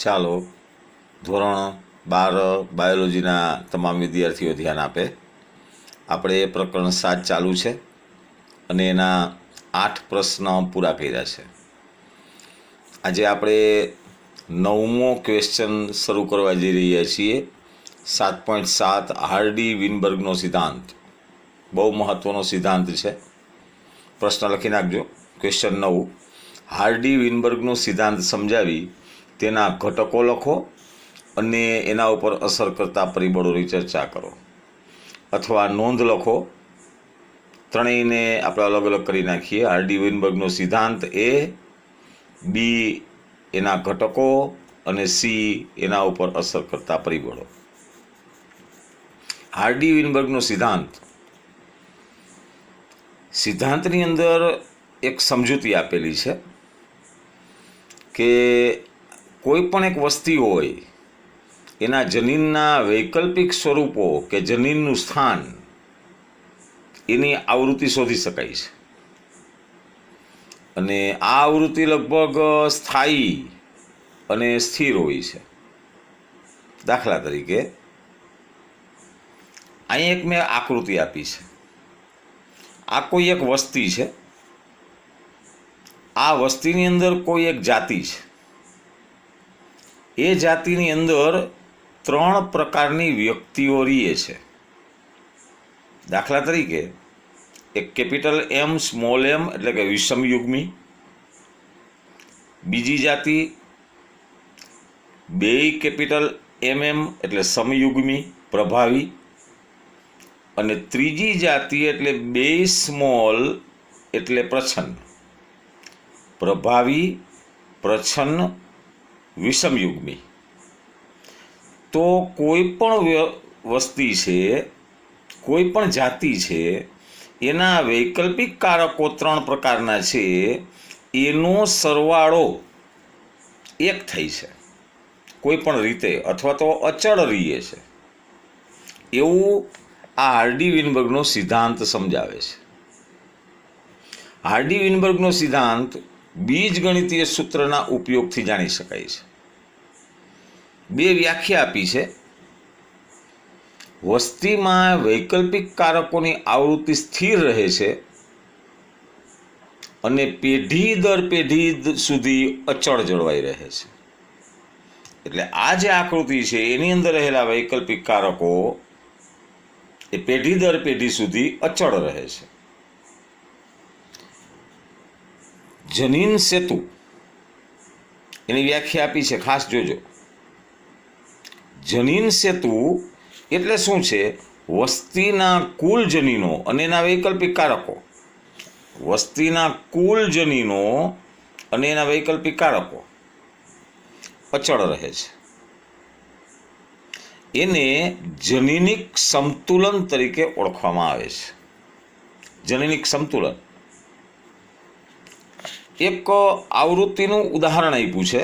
ચાલો ધોરણ 12 બાયોલોજીના તમામ વિદ્યાર્થીઓ ધ્યાન આપે. આપણે પ્રકરણ 7 ચાલુ છે અને એના 8 પ્રશ્ન પૂરા કર્યા છે. આજે આપણે 9મો ક્વેશ્ચન શરૂ કરવા જઈ રહ્યા છીએ. 7.7 હાર્ડી વિનબર્ગનો સિદ્ધાંત. બહુ મહત્વનો સિદ્ધાંત છે. પ્રશ્ન લખી નાખજો. ક્વેશ્ચન 9, હાર્ડી વિનબર્ગનો સિદ્ધાંત સમજાવી તેના ઘટકો લખો અને એના ઉપર અસર કરતા પરિબળોની ચર્ચા કરો, અથવા નોંધ લખો. ત્રણેયને આપણે અલગ અલગ કરી નાખીએ. હાર્ડી વિનબર્ગનો સિદ્ધાંત એ, બી એના ઘટકો અને સી એના ઉપર અસર કરતા પરિબળો. હાર્ડી વિનબર્ગનો સિદ્ધાંતની અંદર એક સમજૂતી આપેલી છે કે કોઈ પણ એક વસ્તી હોય એના જનીનના વૈકલ્પિક સ્વરૂપો કે જનીનનું સ્થાન, એની આવૃત્તિ શોધી શકાય છે. અને આ આવૃત્તિ લગભગ સ્થાયી અને સ્થિર હોય છે. દાખલા તરીકે અહીં એક મેં આકૃતિ આપી છે. આ કોઈ એક વસ્તી છે. આ વસ્તીની અંદર કોઈ એક જાતિ છે. એ જાતિની અંદર 3 પ્રકારની વ્યક્તિઓ રહે છે. દાખલા તરીકે એક કેપિટલ એમ સ્મોલ એમ એટલે કે વિષમયુગ્મી, બીજી જાતિ 2 કેપિટલ એમ એટલે સમયુગ્મી પ્રભાવી, અને ત્રીજી જાતિ એટલે 2 સ્મોલ એટલે પ્રચ્છન્ન. પ્રભાવી, પ્રચ્છન્ન, વિષમયુગ્મી. તો કોઈ પણ વસ્તી છે, કોઈ પણ જાતિ છે, એના વૈકલ્પિક કારકો 3 પ્રકારના છે. એનો સરવાળો 1 થાય છે કોઈ પણ રીતે, અથવા તો અચળ રહે છે. એવું આ હાર્ડી વિનબર્ગનો સિદ્ધાંત સમજાવે છે. હાર્ડી વિનબર્ગનો સિદ્ધાંત બીજગણિતીય સૂત્રના ઉપયોગથી જાણી શકાય છે. 2 વ્યાખ્યા આપી છે. વસ્તીમાં વૈકલ્પિક કારકોની આવૃત્તિ સ્થિર રહે છે અને પેઢી દર પેઢી સુધી અચળ જળવાઈ રહે છે. એટલે આ જે આકૃતિ છે એની અંદર રહેલા વૈકલ્પિક કારકો એ પેઢી દર પેઢી સુધી અચળ રહે છે. જનીન સેતુ એની વ્યાખ્યા આપી છે, ખાસ જોજો. જનીન સેતુ એટલે શું છે? વસ્તીના કુલ જનીનો અને એના વૈકલ્પિક કારકો. વસ્તીના કુલ જનીનો અને એના વૈકલ્પિક કારકો અચળ રહે છે. એને જનીનિક સમતુલન તરીકે ઓળખવામાં આવે છે. જનીનિક સમતુલન. એક આવૃત્તિનું ઉદાહરણ આપ્યું છે.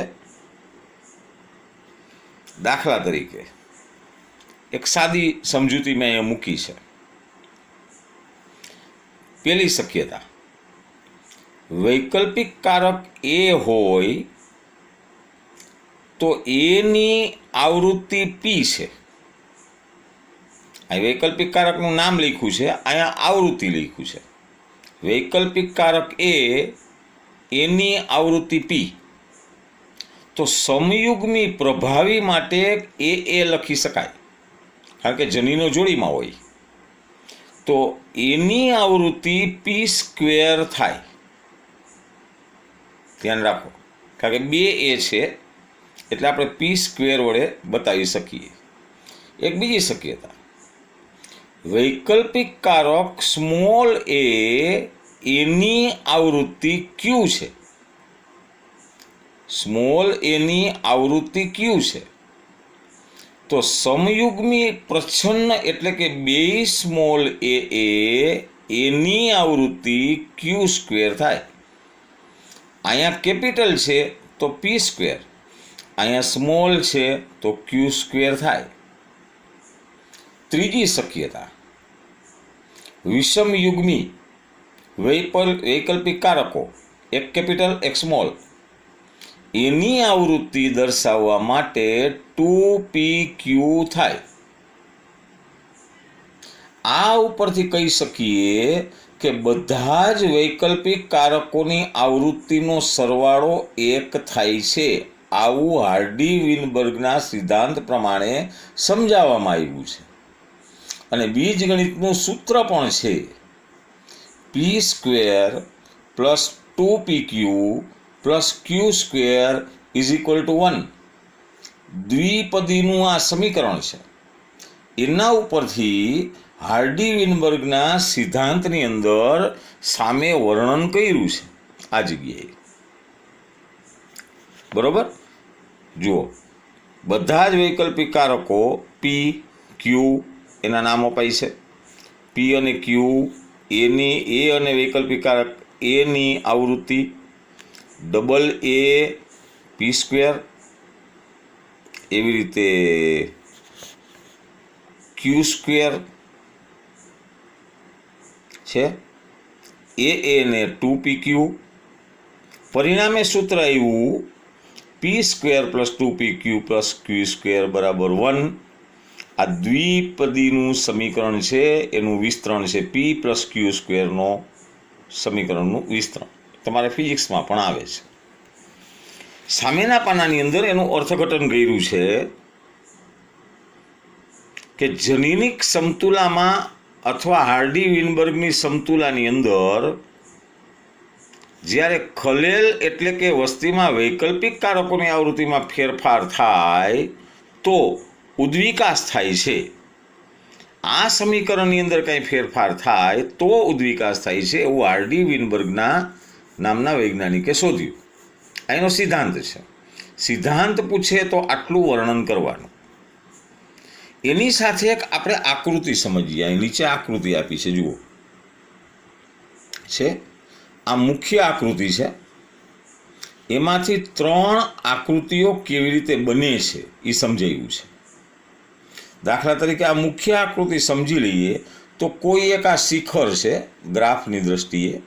દાખલા તરીકે એક સાદી સમજૂતી મેં અહીંયા મૂકી છે. પહેલી શક્યતા, વૈકલ્પિક કારક એ હોય તો એની આવૃત્તિ પી છે. અહીં વૈકલ્પિક કારકનું નામ લખ્યું છે, અહીંયા આવૃત્તિ લખ્યું છે. વૈકલ્પિક કારક એ, એની આવૃત્તિ પી. તો સમયુગ્મી પ્રભાવી માટે એ લખી શકાય, કારણ કે જનીનો જોડીમાં હોય. તો એની આવૃત્તિ p² થાય. ધ્યાન રાખો, કારણ કે 2 એ છે એટલે આપણે p² વડે બતાવી શકીએ. એક બીજી શક્યતા, વૈકલ્પિક કારક સ્મોલ એ, એની આવૃત્તિ q છે. સ્મોલ એની આવૃત્તિ q છે. તો સમયુગ્મી પ્રચ્છન્ન એટલે કે 2 સ્મોલ એ એની આવૃત્તિ q² થાય. અહીંયા કેપિટલ છે તો p², અહીંયા સ્મોલ છે તો q² થાય. ત્રીજી શક્યતા, વિષમયુગ્મી વૈકલ્પિક કારકો, એક કેપિટલ એક સ્મોલ, એની આવૃત્તિ દર્શાવવા માટે 2pq થાય. આ ઉપરથી કહી શકીએ કે બધા જ વૈકલ્પિક કારકોની આવૃત્તિનો સરવાળો 1 થાય છે. આવું હાર્ડી-વિનબર્ગના સિદ્ધાંત પ્રમાણે સમજાવવામાં આવ્યું છે. અને બીજગણિતનું સૂત્ર પણ છે p² plus 2pq plus q² is equal to 1. દ્વિપદીનું આ સમીકરણ છે. એના ઉપરથી હાર્ડી-વિનબર્ગના સિદ્ધાંતની અંદર સામે વર્ણન કર્યું છે આ જગ્યાએ. બરોબર? જુઓ, બધા જ વૈકલ્પિક કારકો p, q એના નામ અપાય છે. p અને q એ અને વૈકલ્પિક કારક એની આવૃત્તિ ડબલ a p², એવી રીતે q² છે, એ ને 2pq. પરિણામે સૂત્ર આવ્યું p² plus 2pq plus q² બરાબર 1. આ દ્વિપદીનું સમીકરણ છે, એનું વિસ્તરણ છે p પ્લસ q² નો સમીકરણનું વિસ્તરણ. તમારે ફિઝિક્સમાં પણ આવે છે. સામેના પાનાની અંદર એનું અર્થઘટન કર્યું છે કે જનીનિક સમતુલામાં અથવા હાર્ડી-વિનબર્ગની સમતુલાની અંદર જ્યારે ખલેલ એટલે કે વસ્તીમાં વૈકલ્પિક કારકોની આવૃત્તિમાં ફેરફાર થાય તો ઉદ્વિકાસ થાય છે. આ સમીકરણની અંદર કંઈ ફેરફાર થાય તો ઉદ્વિકાસ થાય છે, એવું હાર્ડી-વિનબર્ગના નામના વૈજ્ઞાનિકે શોધ્યું. આ એનો સિદ્ધાંત છે. સિદ્ધાંત પૂછે તો આટલું વર્ણન કરવાનું. એની સાથે એક આપણે આકૃતિ સમજીએ. અહીં નીચે આકૃતિ આપી છે, જુઓ છે. આ મુખ્ય આકૃતિ છે. એમાંથી 3 આકૃતિઓ કેવી રીતે બને છે એ સમજાયું છે. દાખલા તરીકે આ મુખ્ય આકૃતિ સમજી લઈએ તો કોઈ એક આ શિખર છે ગ્રાફની દ્રષ્ટિએ.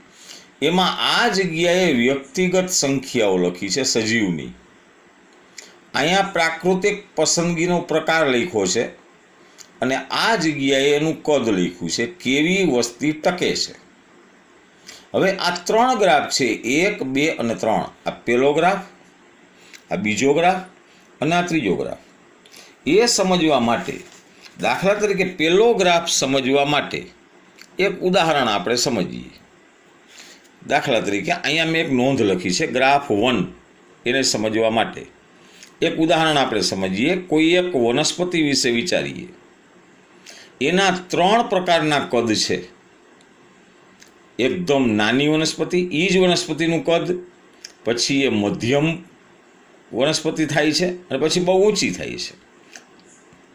એમાં આ જગ્યાએ વ્યક્તિગત સંખ્યાઓ લખી છે સજીવની. અહીંયા પ્રાકૃતિક પસંદગીનો પ્રકાર લખ્યો છે અને આ જગ્યાએ એનું કદ લખ્યું છે, કેવી વસ્તી ટકે છે. હવે આ 3 ગ્રાફ છે, 1, 2 અને 3. આ પહેલો ગ્રાફ, આ બીજો ગ્રાફ અને આ ત્રીજો ગ્રાફ. એ સમજવા માટે, દાખલા તરીકે પહેલો ગ્રાફ સમજવા માટે એક ઉદાહરણ આપણે સમજીએ. દાખલા તરીકે અહીંયા મેં એક નોંધ લખી છે ગ્રાફ 1. એને સમજવા માટે એક ઉદાહરણ આપણે સમજીએ. કોઈ એક વનસ્પતિ વિશે વિચારીએ. એના 3 પ્રકારના કદ છે. એકદમ નાની વનસ્પતિ, એ જ વનસ્પતિનું કદ, પછી એ મધ્યમ વનસ્પતિ થાય છે અને પછી બહુ ઊંચી થાય છે.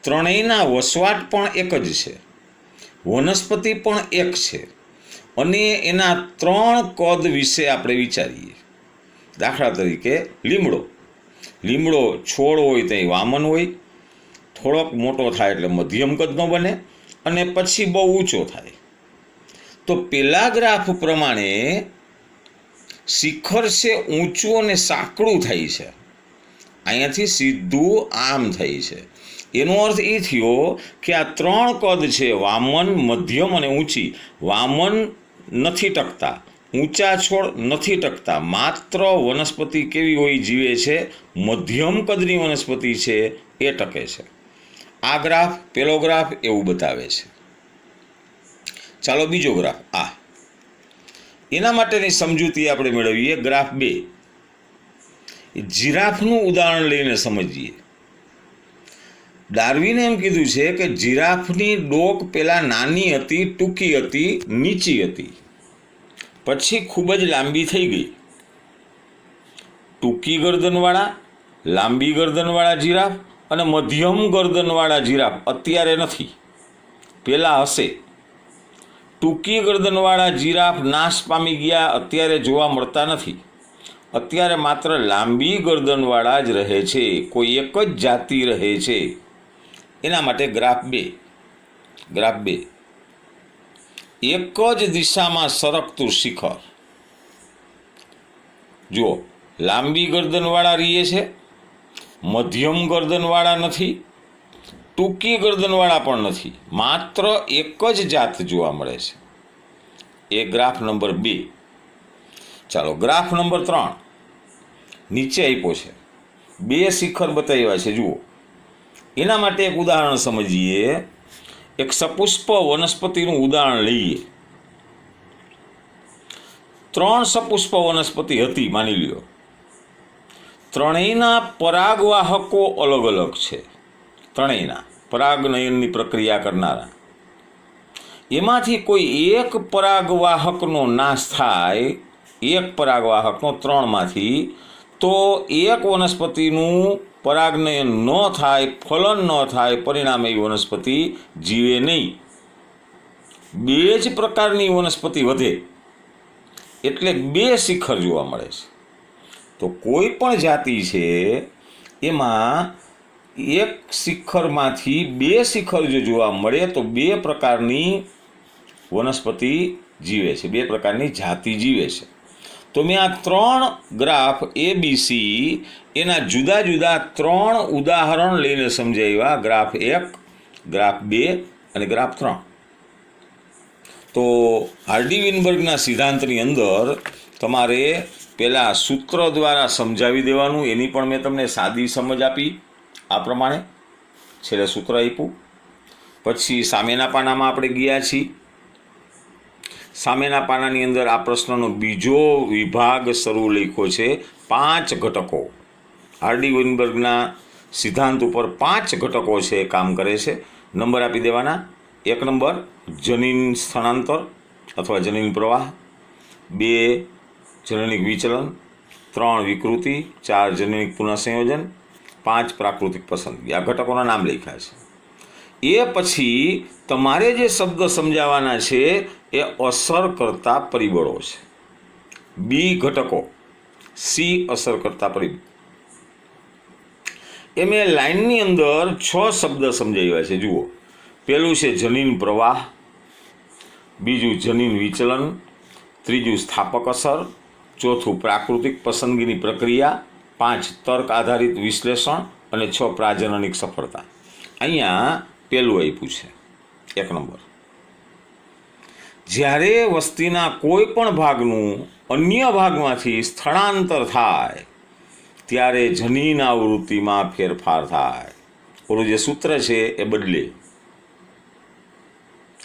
ત્રણેયના વસવાટ પણ એક જ છે, વનસ્પતિ પણ એક છે અને એના 3 કદ વિશે આપણે વિચારીએ. દાખલા તરીકે લીમડો છોડ હોય તો વામન હોય, થોડોક મોટો થાય એટલે મધ્યમ કદનો બને અને પછી બહુ ઊંચો થાય. તો પેલા ગ્રાફ પ્રમાણે શિખર છે ઊંચું અને સાંકડું થાય છે, અહીંયાથી સીધું આમ થાય છે. એનો અર્થ એ થયો કે આ 3 કદ છે, વામન, મધ્યમ અને ઊંચી. વામન નથી ટકતા, ઊંચા છોડ નથી ટકતા. માત્ર વનસ્પતિ કેવી હોય જીવે છે, મધ્યમ કદની વનસ્પતિ છે એ ટકે છે. આ ગ્રાફ, પેલો ગ્રાફ એવું બતાવે છે. ચાલો બીજો ગ્રાફ, આ એના માટેની સમજૂતી આપણે મેળવીએ. ગ્રાફ 2, જીરાફનું ઉદાહરણ લઈને સમજીએ. ડાર્વિને એમ કીધું છે કે જીરાફની ડોક પહેલાં નાની હતી, ટૂંકી હતી, નીચી હતી, પછી ખૂબ જ લાંબી થઈ ગઈ. ટૂંકી ગરદનવાળા, લાંબી ગરદનવાળા જીરાફ અને મધ્યમ ગરદનવાળા જીરાફ અત્યારે નથી, પહેલાં હશે. ટૂંકી ગરદનવાળા જીરાફ નાશ પામી ગયા, અત્યારે જોવા મળતા નથી. અત્યારે માત્ર લાંબી ગરદનવાળા જ રહે છે, કોઈ એક જ જાતિ રહે છે. એના માટે ગ્રાફ 2 એક જ દિશામાં સરકતું શિખર. જુઓ, લાંબી ગરદનવાળા રીએ છે, મધ્યમ ગરદનવાળા નથી, ટૂંકી ગરદનવાળા પણ નથી, માત્ર એક જ જાત જોવા મળે છે. એ ગ્રાફ નંબર 2. ચાલો ગ્રાફ નંબર 3 નીચે આપ્યો છે. 2 શિખર બતાવ્યા છે, જુઓ. એના માટે એક ઉદાહરણ સમજીએ. એક સપુષ્પ વનસ્પતિનું ઉદાહરણ લઈએ. 3 સપુષ્પ વનસ્પતિ હતી માની લ્યો. ત્રણેયના પરાગવાહકો અલગ અલગ છે. ત્રણેયના પરાગનયનની પ્રક્રિયા કરનારા. એમાંથી કોઈ એક પરાગવાહકનો નાશ થાય, એક પરાગવાહકનો 3માંથી, તો એક વનસ્પતિનું પરાગનયન ન થાય, ફલન ન થાય, પરિણામે એ વનસ્પતિ જીવે નહીં. 2 જ પ્રકારની વનસ્પતિ વધે, એટલે 2 શિખર જોવા મળે છે. તો કોઈ પણ જાતિ છે એમાં એક શિખરમાંથી 2 શિખર જો જોવા મળે તો 2 પ્રકારની વનસ્પતિ જીવે છે, 2 પ્રકારની જાતિ જીવે છે. તો મેં આ 3 ગ્રાફ ABC એના જુદા જુદા 3 ઉદાહરણ લઈને સમજાવ્યા. ગ્રાફ 1, ગ્રાફ 2 અને ગ્રાફ 3. તો હાર્ડી વિનબર્ગના સિદ્ધાંતની અંદર તમારે પહેલાં સૂત્ર દ્વારા સમજાવી દેવાનું. એની પણ મેં તમને સાદી સમજ આપી. આ પ્રમાણે છેલ્લે સૂત્ર આપ્યું. પછી સામેના પાનામાં આપણે ગયા છીએ. સામેના પાનાની અંદર આ પ્રશ્નનો બીજો વિભાગ શરૂ લખ્યો છે. 5 ઘટકો. હાર્ડી વિનબર્ગના સિદ્ધાંત ઉપર 5 ઘટકો છે, કામ કરે છે. નંબર આપી દેવાના. 1 નંબર જનીન સ્થળાંતર અથવા જનીન પ્રવાહ, 2 જનનિક વિચલન, 3 વિકૃતિ, 4 જનનિક પુનઃસંયોજન, 5 પ્રાકૃતિક પસંદગી. આ ઘટકોના નામ લખ્યા છે. એ પછી તમારે જે શબ્દ સમજાવવાના છે એ અસર કરતા પરિબળો છે. બી ઘટકો, સી અસર કરતા પરિબળ. એ મેં લાઇનની અંદર 6 શબ્દ સમજાવ્યા છે, જુઓ. પહેલું છે જનીન પ્રવાહ, બીજું જનીન વિચલન, ત્રીજું સ્થાપક અસર, ચોથું પ્રાકૃતિક પસંદગીની પ્રક્રિયા, 5 તર્ક આધારિત વિશ્લેષણ અને 6 પ્રાજનનિક સફળતા. અહીંયા પહેલું આપ્યું છે 1 નંબર. જ્યારે વસ્તીના કોઈ પણ ભાગનું અન્ય ભાગમાંથી સ્થળાંતર થાય ત્યારે જનીન આવૃત્તિમાં ફેરફાર થાય. ઓલું જે સૂત્ર છે એ બદલે,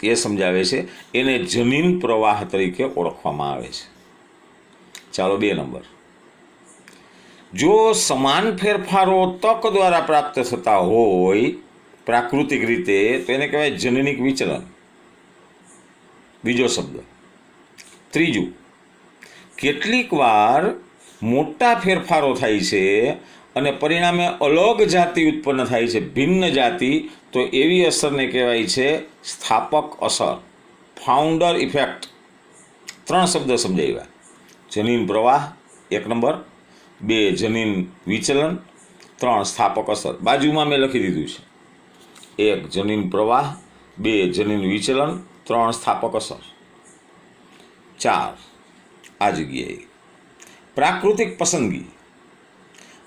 એ સમજાવે છે. એને જનીન પ્રવાહ તરીકે ઓળખવામાં આવે છે. ચાલો 2 નંબર. જો સમાન ફેરફારો તક દ્વારા પ્રાપ્ત થતા હોય પ્રાકૃતિક રીતે તો એને કહેવાય જનનિક વિચલન. બીજો શબ્દ. ત્રીજું, કેટલીક વાર મોટા ફેરફારો થાય છે અને પરિણામે અલગ જાતિ ઉત્પન્ન થાય છે, ભિન્ન જાતિ, તો એવી અસરને કહેવાય છે સ્થાપક અસર, ફાઉન્ડર ઇફેક્ટ. 3 શબ્દ સમજાવ્યા. જનીન પ્રવાહ 1 નંબર, 2 જનીન વિચલન, 3 સ્થાપક અસર. બાજુમાં મેં લખી દીધું છે. 1 જનીન પ્રવાહ, 2 જનીન વિચલન, 3 સ્થાપક અસર. 4 આ જગ્યાએ પ્રાકૃતિક પસંદગી.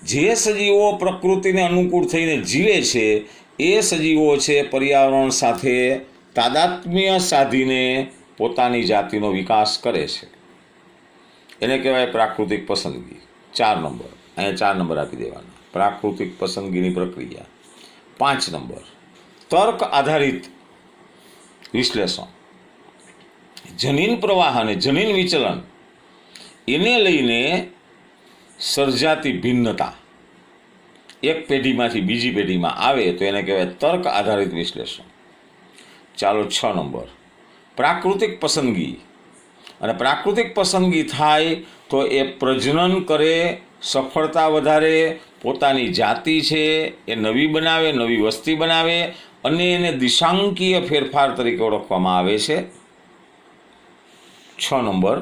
જે સજીવો પ્રકૃતિને અનુકૂળ થઈને જીવે છે એ સજીવો છે પર્યાવરણ સાથે તાદાત્મ્ય સાધીને પોતાની જાતિનો વિકાસ કરે છે, એને કહેવાય પ્રાકૃતિક પસંદગી. 4 નંબર. અહીંયા 4 નંબર આપી દેવાના. પ્રાકૃતિક પસંદગીની પ્રક્રિયા. 5 નંબર તર્ક આધારિત વિશ્લેષણ. જનીન પ્રવાહ અને જનીન વિચલન એને લઈને સર્જાતી ભિન્નતા એક પેઢીમાંથી બીજી પેઢીમાં આવે તો એને કહેવાય તર્ક આધારિત વિશ્લેષણ. ચાલો 6 નંબર પ્રાકૃતિક પસંદગી. અને પ્રાકૃતિક પસંદગી થાય તો એ પ્રજનન કરે, સફળતા વધારે, પોતાની જાતિ છે એ નવી બનાવે, નવી વસ્તી બનાવે અને એને દિશાંકીય ફેરફાર તરીકે ઓળખવામાં આવે છે. 6 નંબર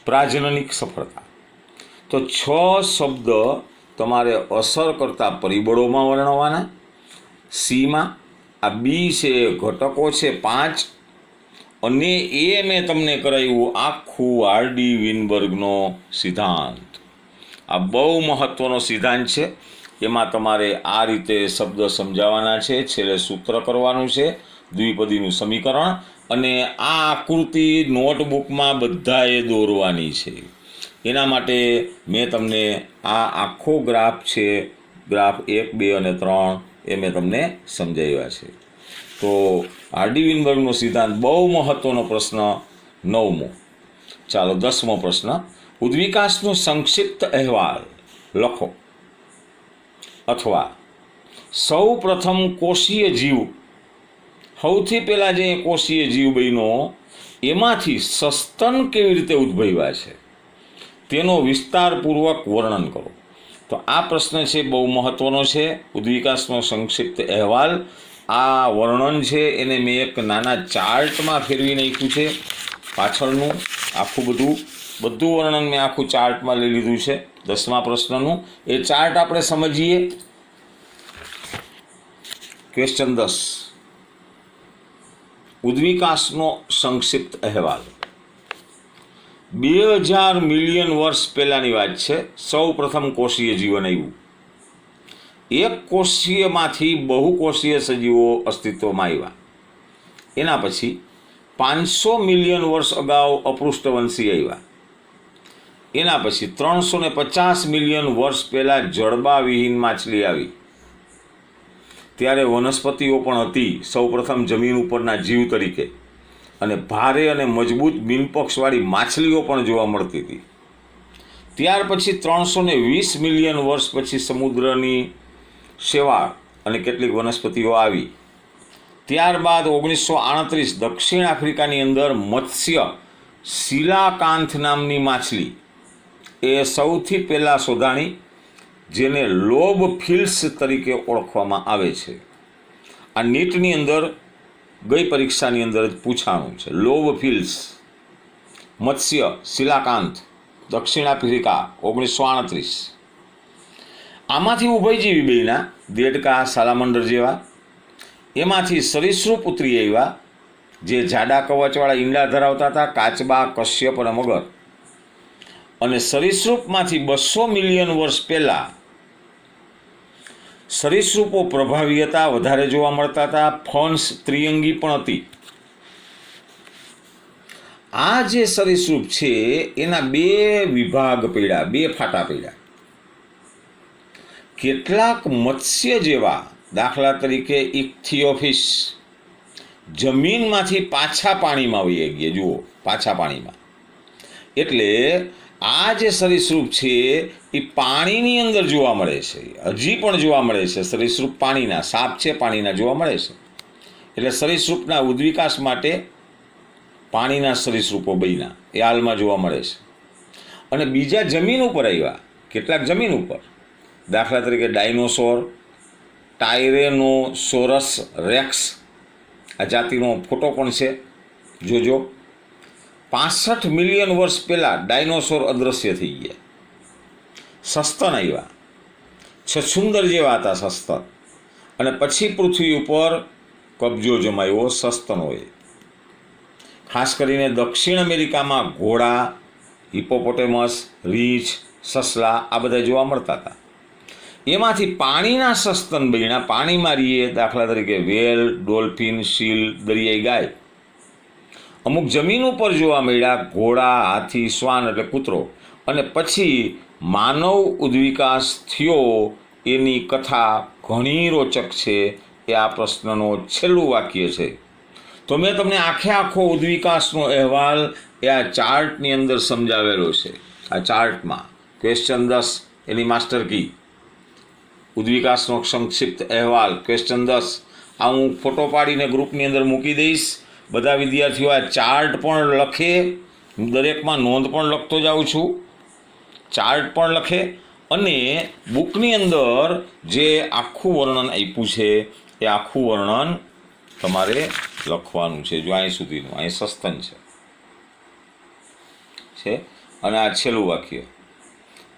પ્રાજનનિક સફળતા. તો 6 શબ્દ તમારે અસર કરતા પરિબળોમાં વર્ણવવાના. સીમાં આ બી છે ઘટકો છે 5, અને એ મેં તમને કરાવ્યું આખું હાર્ડી વિનબર્ગનો સિદ્ધાંત. આ બહુ મહત્ત્વનો સિદ્ધાંત છે. એમાં તમારે આ રીતે શબ્દ સમજાવવાના છે, છેલ્લે સૂત્ર કરવાનું છે, દ્વિપદીનું સમીકરણ, અને આ આકૃતિ નોટબુકમાં બધાએ દોરવાની છે. એના માટે મેં તમને આ આખો ગ્રાફ છે, ગ્રાફ 1, 2 અને 3 એ મેં તમને સમજાવ્યા છે. તો હાર્ડી વિનબર્ગનો સિદ્ધાંત બહુ મહત્ત્વનો પ્રશ્ન 9મો. ચાલો 10મો પ્રશ્ન. ઉદ્વિકાસનો સંક્ષિપ્ત અહેવાલ લખો, અથવા સૌ પ્રથમ કોષીય જીવ, સૌથી પહેલાં જે કોષીય જીવ બન્યો એમાંથી સસ્તન કેવી રીતે ઉદ્ભવ્યા છે તેનો વિસ્તારપૂર્વક વર્ણન કરો. તો આ પ્રશ્ન છે બહુ મહત્ત્વનો છે. ઉદ્વિકાસનો સંક્ષિપ્ત અહેવાલ, આ વર્ણન છે એને મેં એક નાના ચાર્ટમાં ફેરવી નાખ્યું છે. પાછળનું આખું બધું વર્ણન મેં આખું ચાર્ટમાં લઈ લીધું છે 10મા પ્રશ્નનું. એ ચાર્ટ આપણે સમજીએ. ક્વેશ્ચન 10. ઉદ્વિકાસનો સંક્ષિપ્ત અહેવાલ. 2000 મિલિયન વર્ષ પહેલાંની વાત છે. સૌ પ્રથમ કોષીય જીવન આવ્યું. એક કોષીયમાંથી બહુકોષીય સજીવો અસ્તિત્વમાં આવ્યા. એના પછી 500 મિલિયન વર્ષ અગાઉ અપૃષ્ઠવંશી આવ્યા. એના પછી 350 મિલિયન વર્ષ પહેલાં જડબાવિહીન માછલી આવી. ત્યારે વનસ્પતિઓ પણ હતી સૌપ્રથમ જમીન ઉપરના જીવ તરીકે, અને ભારે અને મજબૂત બિનપક્ષવાળી માછલીઓ પણ જોવા મળતી હતી. ત્યાર પછી 320 મિલિયન વર્ષ પછી સમુદ્રની શેવાળ અને કેટલીક વનસ્પતિઓ આવી. ત્યારબાદ 1938 દક્ષિણ આફ્રિકાની અંદર મત્સ્ય શિલાકાંથ નામની માછલી એ સૌથી પહેલાં શોધાણી, જેને લોબ ફિલ્સ તરીકે ઓળખવામાં આવે છે. આ નીટની અંદર ગઈ પરીક્ષાની અંદર જ પૂછાણું છે. લોબ ફિલ્સ, મત્સ્ય શિલાકાંત, દક્ષિણ આફ્રિકા 1938. આમાંથી ઉભયજીવી બન્યા, દેડકા, સાલામંડર જેવા. એમાંથી સરીસૃપ ઉતરી આવ્યા, જે જાડા કવચવાળા ઈંડા ધરાવતા હતા, કાચબા, કશ્યપ અને મગર. અને સરીસૃપમાંથી 200 મિલિયન વર્ષ પહેલાં સરીસૃપો પ્રભાવી હતા, વધારે જોવા મળતા હતા. ફર્ન્સ ત્રિઅંગી પણ હતી. આ જે સરીસૃપ છે એના 2 વિભાગ પડ્યા, 2 ફાટા પડ્યા. કેટલાક મત્સ્ય જેવા, દાખલા તરીકે ઇક્થિયોફિશ, જમીનમાંથી પાછા પાણીમાં વહી ગયા. જુઓ, પાછા પાણીમાં. એટલે આ જે સરીસૃપ છે એ પાણીની અંદર જોવા મળે છે, હજી પણ જોવા મળે છે. સરીસૃપ પાણીના, સાપ છે પાણીના જોવા મળે છે. એટલે સરીસૃપના ઉદ્વિકાસ માટે પાણીના સરીસૃપો બન્યા, એ હાલમાં જોવા મળે છે. અને બીજા જમીન ઉપર આવ્યા, કેટલાક જમીન ઉપર. દાખલા તરીકે ડાયનોસોર, ટાયરેનોસોરસ રેક્સ, આ જાતિનો ફોટો પણ છે, જોજો. 65 મિલિયન વર્ષ પહેલાં ડાયનોસોર અદૃશ્ય થઈ ગયા. સસ્તન આવ્યા, છછુંદર જેવા હતા સસ્તન. અને પછી પૃથ્વી ઉપર કબજો જમાવ્યો સસ્તનોએ. ખાસ કરીને દક્ષિણ અમેરિકામાં ઘોડા, હિપોપોટેમસ, રીંછ, સસલા આ બધા જોવા મળતા હતા. એમાંથી પાણીના સસ્તન બન્યા, પાણીમાં રહીએ. દાખલા તરીકે વેલ, ડોલ્ફિન, સીલ, દરિયાઈ ગાય. અમુક જમીન ઉપર જોવા મળ્યા, ઘોડા, હાથી, શ્વાન એટલે કૂતરો. અને પછી માનવ ઉદ્વિકાસ થયો એની કથા ઘણી રોચક છે. એ આ પ્રશ્નનો છેલ્લું વાક્ય છે. તો મેં તમને આખો ઉદ્વિકાસનો અહેવાલ એ આ ચાર્ટની અંદર સમજાવેલો છે. આ ચાર્ટમાં ક્વેશ્ચન 10 એની માસ્ટર કી, ઉદ્વિકાસનો સંક્ષિપ્ત અહેવાલ ક્વેશ્ચન 10. આ હું ફોટો પાડીને ગ્રુપની અંદર મૂકી દઈશ. બધા વિદ્યાર્થીઓ આ ચાર્ટ પણ લખે, હું દરેકમાં નોંધ પણ લખતો જાઉં છું. ચાર્ટ પણ લખે, અને બુકની અંદર જે આખું વર્ણન આપ્યું છે એ આખું વર્ણન તમારે લખવાનું છે. જો અહીં સુધીનું, અહીં સસ્તન છે. અને આ છેલ્લું વાક્ય,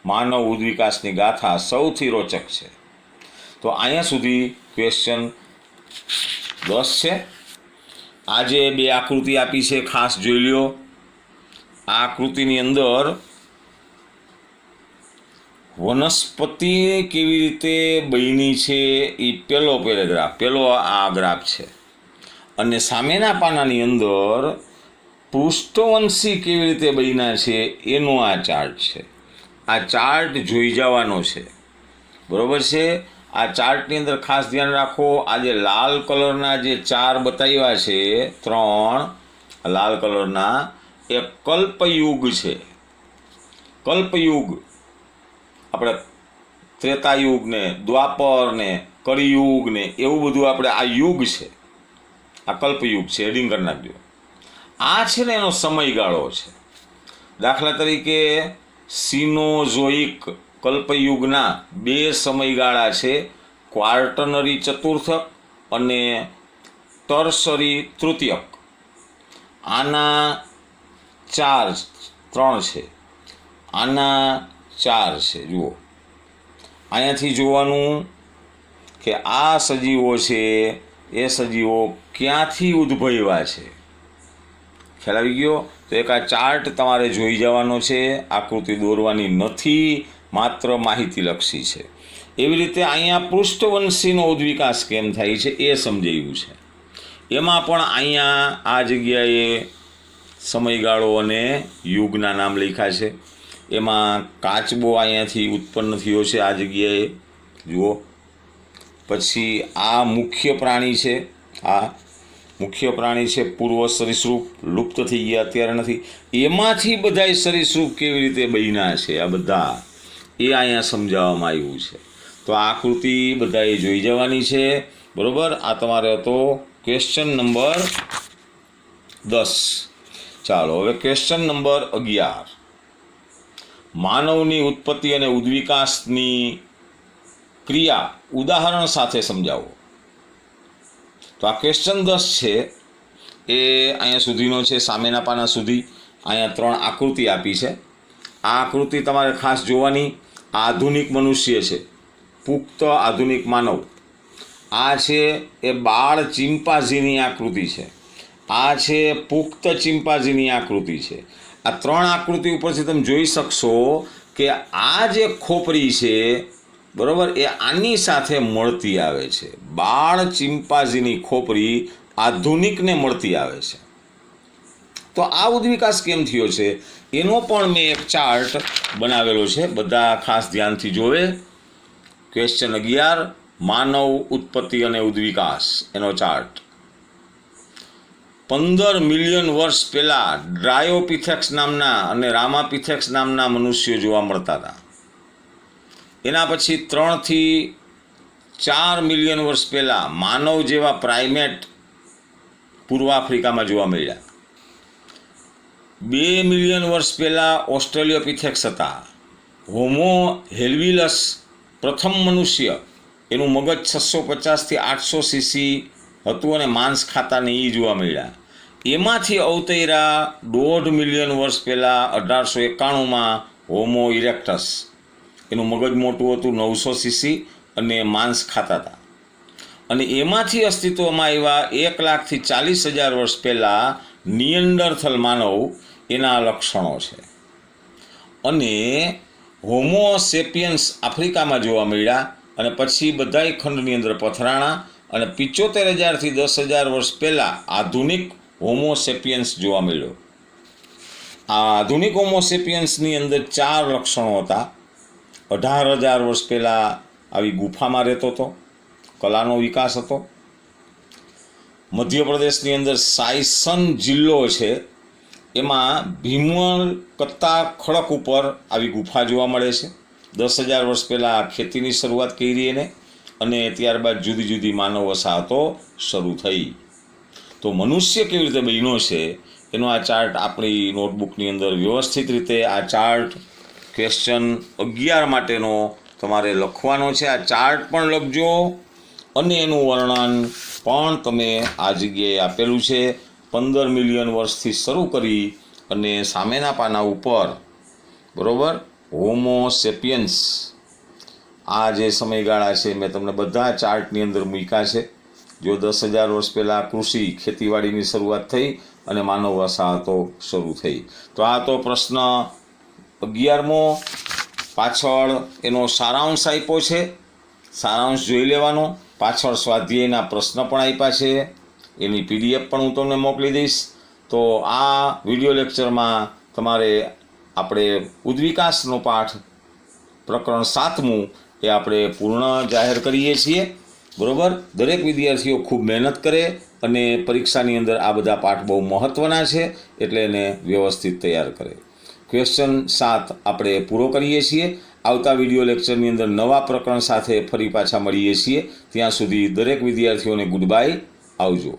માનવ ઉદ્વિકાસની ગાથા સૌથી રોચક છે. તો અહીંયા સુધી ક્વેશ્ચન 10 છે. આ જે 2 આકૃતિ આપી છે ખાસ જોઈ લ્યો. આ આકૃતિની અંદર વનસ્પતિ કેવી રીતે બની છે એ પહેલો પેરેગ્રાફ, પહેલો આ ગ્રાફ છે. અને સામેના પાનાની અંદર પૃષ્ઠવંશી કેવી રીતે બન્યા છે એનો આ ચાર્ટ છે. આ ચાર્ટ જોઈ જવાનો છે, બરોબર છે. આ ચાર્ટની અંદર ખાસ ધ્યાન રાખો, આ જે લાલ કલરના જે 4 બતાવ્યા છે, 3 લાલ કલરના, એ કલ્પયુગ છે. કલ્પયુગ, આપણે ત્રેતાયુગ ને, દ્વાપર ને, કળિયુગ ને એવું બધું આપણે આ યુગ છે, આ કલ્પયુગ છે. હેડિંગ કરી નાખજો. આ છે ને એનો સમયગાળો છે. દાખલા તરીકે સિનોઝોઇક કલ્પયુગના 2 સમયગાળા છે, ક્વાર્ટનરી ચતુર્થક અને ટર્સરી તૃતીયક. આના 3 છે, આના 4 છે. જુઓ, અહીંયાથી જોવાનું કે આ સજીવો છે એ સજીવો ક્યાંથી ઉદ્ભવ્યા છે. ખ્યાલ આવી ગયો? તો એક આ ચાર્ટ તમારે જોઈ જવાનો છે, આકૃતિ દોરવાની નથી, માત્ર માહિતીલક્ષી છે. એવી રીતે અહીંયા પૃષ્ઠવંશીનો ઉદ્વિકાસ કેમ થાય છે એ સમજાવ્યું છે. એમાં પણ અહીંયા આ જગ્યાએ સમયગાળો અને યુગના નામ લખ્યા છે. એમાં કાચબો અહીંયાથી ઉત્પન્ન થયો છે આ જગ્યાએ, જુઓ. પછી આ મુખ્ય પ્રાણી છે, આ મુખ્ય પ્રાણી છે પૂર્વ સરીસૃપ, લુપ્ત થઈ ગયા, અત્યારે નથી. એમાંથી બધાય સરીસૃપ કેવી રીતે બન્યા છે આ બધા, એ અહીંયા સમજાવવામાં આવ્યું છે. તો આ આકૃતિ બધાએ જોઈ જવાની છે, બરાબર. આ તમારે હતો ક્વેશ્ચન નંબર 10. ચાલો હવે ક્વેશ્ચન નંબર 11. માનવની ઉત્પત્તિ અને ઉદ્વિકાસની ક્રિયા ઉદાહરણ સાથે સમજાવો. તો આ ક્વેશ્ચન 10 છે એ અહીંયા સુધીનો છે, સામેના પાના સુધી. અહીંયા 3 આકૃતિ આપી છે. આ આકૃતિ તમારે ખાસ જોવાની. આધુનિક મનુષ્ય છે, પુખ્ત આધુનિક માનવ. આ છે એ બાળ ચિમ્પાઝીની આકૃતિ છે. આ છે પુખ્ત ચિમ્પાઝીની આકૃતિ છે. આ 3 આકૃતિ ઉપરથી તમે જોઈ શકશો કે આ જે ખોપરી છે, બરાબર, એ આની સાથે મળતી આવે છે. બાળ ચિમ્પાઝીની ખોપરી આધુનિકને મળતી આવે છે. તો આ ઉદ્વિકાસ કેમ થયો છે એનો પણ મેં એક ચાર્ટ બનાવેલો છે, બધા ખાસ ધ્યાનથી જોવે. ક્વેશ્ચન 11, માનવ ઉત્પત્તિ અને ઉદ્વિકાસ, એનો ચાર્ટ. 15 મિલિયન વર્ષ પહેલાં ડ્રાયોપિથેક્સ નામના અને રામાપિથેક્સ નામના મનુષ્યો જોવા મળતા હતા. એના પછી 3 થી 4 મિલિયન વર્ષ પહેલાં માનવ જેવા પ્રાઇમેટ પૂર્વ આફ્રિકામાં જોવા મળ્યા. 2 મિલિયન વર્ષ પહેલાં ઓસ્ટ્રેલિયોપિથેક્સ હતા. હોમો હેલ્વિલસ પ્રથમ મનુષ્ય, એનું મગજ 650 થી 800 સીસી હતું અને માંસ ખાતા ને એ જોવા મળ્યા. એમાંથી અવતર્યા 1.5 મિલિયન વર્ષ પહેલાં 1891માં હોમો ઇરેક્ટસ, એનું મગજ મોટું હતું 900 સીસી અને માંસ ખાતા હતા. અને એમાંથી અસ્તિત્વમાં આવ્યા 1 લાખથી 40,000 વર્ષ પહેલાં નિયન્ડરથલ માનવ, એના લક્ષણો છે. અને હોમો સેપિયન્સ આફ્રિકામાં જોવા મળ્યા અને પછી બધાય ખંડની અંદર પથરાણા અને 75,000 થી 10,000 વર્ષ પહેલાં આધુનિક હોમો સેપિયન્સ જોવા મળ્યો. આ આધુનિક હોમો સેપિયન્સની અંદર 4 લક્ષણો હતા. 18,000 વર્ષ પહેલાં આવી ગુફામાં રહેતો હતો, કલાનો વિકાસ હતો. મધ્યપ્રદેશની અંદર સાયસન જિલ્લો છે, એમાં ભીમકત્તા ખડક ઉપર આવી ગુફા જોવા મળે છે. 10,000 વર્ષ પહેલાં ખેતીની શરૂઆત કરી એને, અને ત્યારબાદ જુદી જુદી માનવ વસાહતો શરૂ થઈ. તો મનુષ્ય કેવી રીતે બન્યો છે એનો આ ચાર્ટ આપણી નોટબુકની અંદર વ્યવસ્થિત રીતે આ ચાર્ટ ક્વેશ્ચન 11 માટેનો તમારે લખવાનો છે. આ ચાર્ટ પણ લખજો અને એનું વર્ણન પણ તમે આ જગ્યાએ આપેલું છે. 15 મિલિયન વર્ષથી શરૂ કરી અને સામેના પાના ઉપર, બરાબર, હોમો સેપિયન્સ આ જે સમયગાળા છે મેં તમને બધા ચાર્ટની અંદર મૂક્યા છે. જો 10,000 વર્ષ પહેલાં કૃષિ ખેતીવાડીની શરૂઆત થઈ અને માનવ વસાહતો શરૂ થઈ. તો આ તો પ્રશ્ન 11મો. પાછળ એનો સારાંશ આપ્યો છે, સારાંશ જોઈ લેવાનો. પાછળ સ્વાધ્યાયના પ્રશ્ન પણ આપ્યા છે, એની PDF પણ હું તમને મોકલી દઈશ. તો આ વિડીયો લેક્ચરમાં તમારે આપણે ઉદ્વિકાસનો પાઠ પ્રકરણ 7મું એ આપણે પૂર્ણ જાહેર કરીએ છીએ. બરાબર, દરેક વિદ્યાર્થીઓ ખૂબ મહેનત કરે અને પરીક્ષાની અંદર આ બધા પાઠ બહુ મહત્ત્વના છે, એટલે એને વ્યવસ્થિત તૈયાર કરે. ક્વેશ્ચન 7 આપણે પૂરો કરીએ છીએ. આવતા વિડીયો લેક્ચરની અંદર નવા પ્રકરણ સાથે ફરી પાછા મળીએ છીએ. ત્યાં સુધી દરેક વિદ્યાર્થીઓને ગુડ બાય, આવજો.